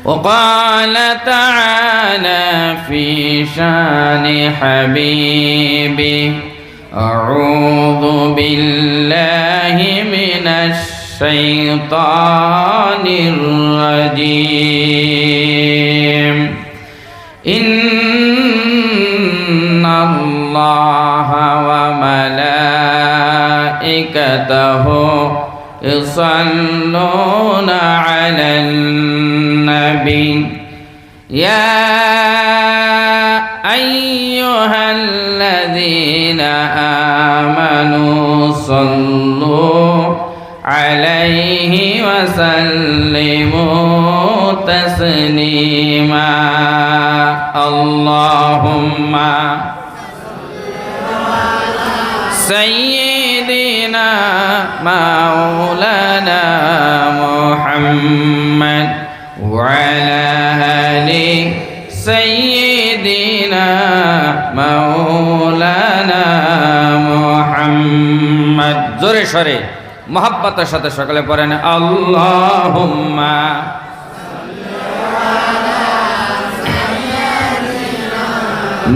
وقال تعالى في شان حبيبي أعوذ بالله من الشيطان الرجيم إن الله وملائكته يصلون على النبي يا أيها الذين آمنوا صلوا عليه وسلموا تسليما اللهم سيدنا مولانا محمد وعلى آل سيدنا مولانا محمد জোরে সরে মহব্বতের সাথে সকলে পড়েন আল্লাহুম্মা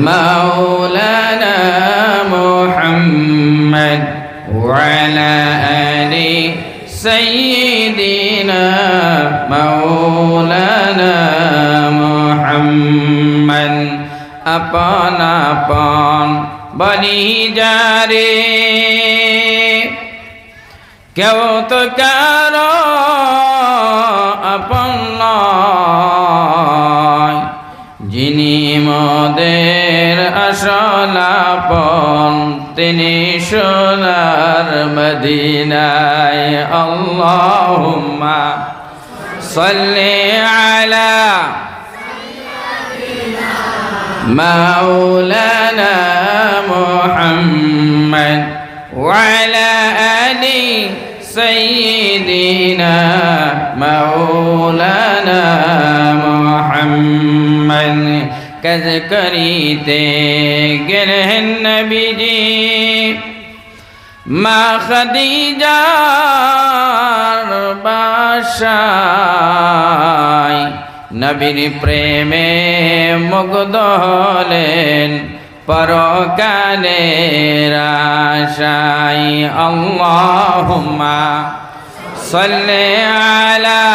مولانا محمد وعلى آل سيدنا مولانا محمد अपन अपन बनी जा रे কেউ তো কারো আপন নয় যিনি মোদের আসল আপন তিনি সোনার মদিনায় আল্লাহুম্মা সাল্লি আলা মাওলানা মুহাম্মদ ওয়া আলা আলি سيدنا مولانا محمد كذ كريتے گرہ نبی جی ما خدیجہ বাসায় নবীর প্রেমে মুগ্ধ হলেন পরকালের আশায় আল্লাহুম্মা সাল্লি আলা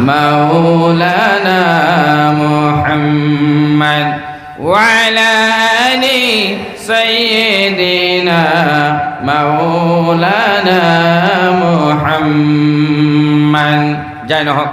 মাওলানা মুহাম্মদ ওয়া আলা আলি সাইয়্যিদিনা মাওলানা মুহাম্মদ। জয় হোক।